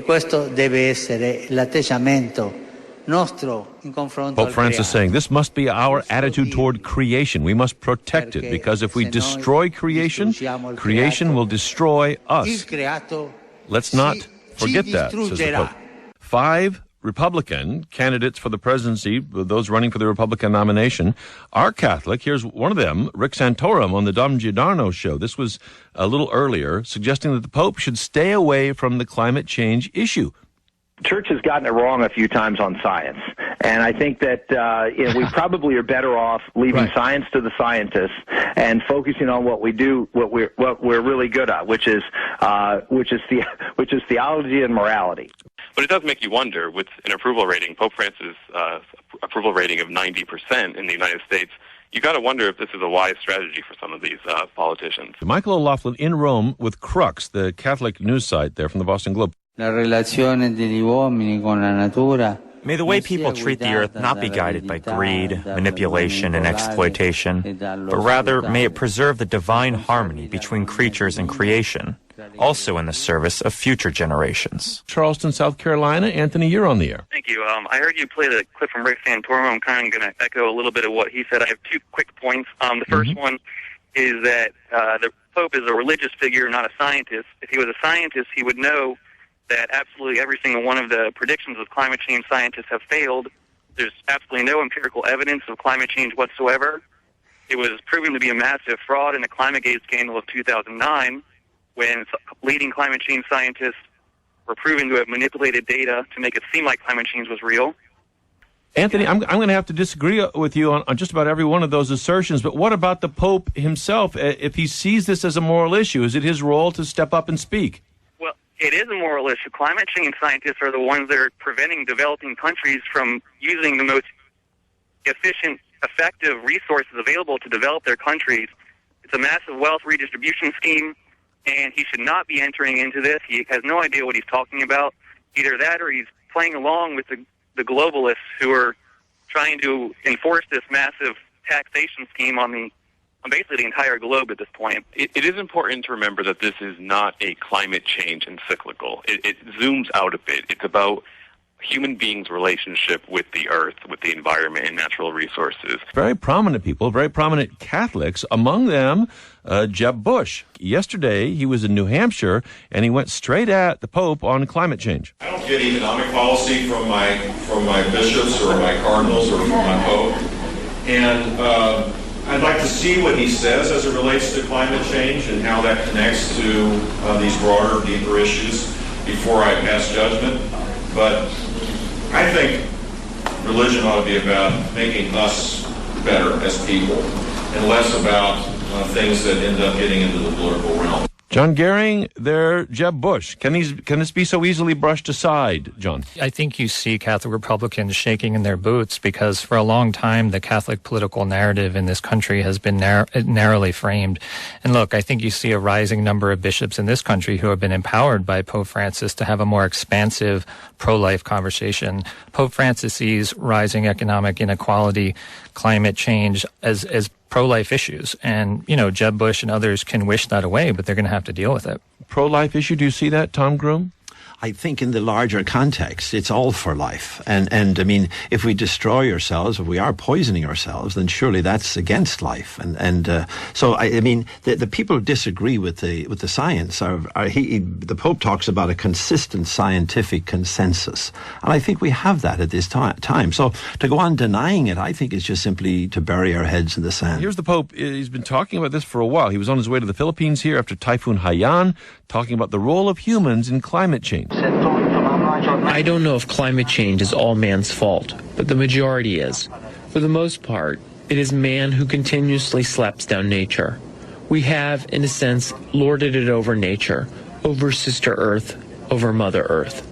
Questo deve essere l'atteggiamento nostro in confronto. Pope Francis saying this must be our attitude toward creation. We must protect it, because if we destroy creation, creation will destroy us. Let's not forget that, says the Pope. 5 Republican candidates for the presidency, those running for the Republican nomination, are Catholic. Here's one of them, Rick Santorum, on the Dom Giordano show. This was a little earlier, suggesting that the Pope should stay away from the climate change issue. The Church has gotten it wrong a few times on science, and I think that we probably are better off leaving science to the scientists and focusing on what we do, what we're really good at, which is theology and morality. But it does make you wonder, with an approval rating, Pope Francis' approval rating of 90% in the United States, you got to wonder if this is a wise strategy for some of these politicians. Michael O'Loughlin in Rome with Crux, the Catholic news site there from the Boston Globe. May the way people treat the earth not be guided by greed, manipulation, and exploitation, but rather may it preserve the divine harmony between creatures and creation, also in the service of future generations. Charleston, South Carolina. Anthony, you're on the air. Thank you. I heard you play the clip from Rick Santorum. I'm kind of going to echo a little bit of what he said. I have 2 quick points. The first one is that the Pope is a religious figure, not a scientist. If he was a scientist, he would know that absolutely every single one of the predictions of climate change scientists have failed. There's absolutely no empirical evidence of climate change whatsoever. It was proven to be a massive fraud in the ClimateGate scandal of 2009, when leading climate change scientists were proven to have manipulated data to make it seem like climate change was real. Anthony, I'm going to have to disagree with you on just about every one of those assertions, but what about the Pope himself? If he sees this as a moral issue, is it his role to step up and speak? Well, it is a moral issue. Climate change scientists are the ones that are preventing developing countries from using the most efficient, effective resources available to develop their countries. It's a massive wealth redistribution scheme, and he should not be entering into this. He has no idea what he's talking about. Either that or he's playing along with the globalists who are trying to enforce this massive taxation scheme on basically the entire globe at this point. It is important to remember that this is not a climate change encyclical. It zooms out a bit. It's about human beings' relationship with the earth, with the environment and natural resources. Very prominent people, very prominent Catholics, among them Jeb Bush. Yesterday, he was in New Hampshire, and he went straight at the Pope on climate change. I don't get economic policy from my bishops or my cardinals or from my Pope. And I'd like to see what he says as it relates to climate change and how that connects to these broader, deeper issues before I pass judgment. But I think religion ought to be about making us better as people and less about things that end up getting into the political realm. John Gehring, there, Jeb Bush. Can this be so easily brushed aside, John? I think you see Catholic Republicans shaking in their boots because for a long time the Catholic political narrative in this country has been narrowly framed. And look, I think you see a rising number of bishops in this country who have been empowered by Pope Francis to have a more expansive pro-life conversation. Pope Francis sees rising economic inequality, climate change as pro-life issues. And, Jeb Bush and others can wish that away, but they're going to have to deal with it. Pro-life issue, do you see that, Tom Groom? I think in the larger context, it's all for life. And I mean, if we destroy ourselves, if we are poisoning ourselves, then surely that's against life. So I mean, the people who disagree with the science the Pope talks about a consistent scientific consensus. And I think we have that at this time. So to go on denying it, I think is just simply to bury our heads in the sand. Here's the Pope. He's been talking about this for a while. He was on his way to the Philippines here after Typhoon Haiyan, talking about the role of humans in climate change. I don't know if climate change is all man's fault, but the majority is. For the most part, it is man who continuously slaps down nature. We have, in a sense, lorded it over nature, over Sister Earth, over Mother Earth.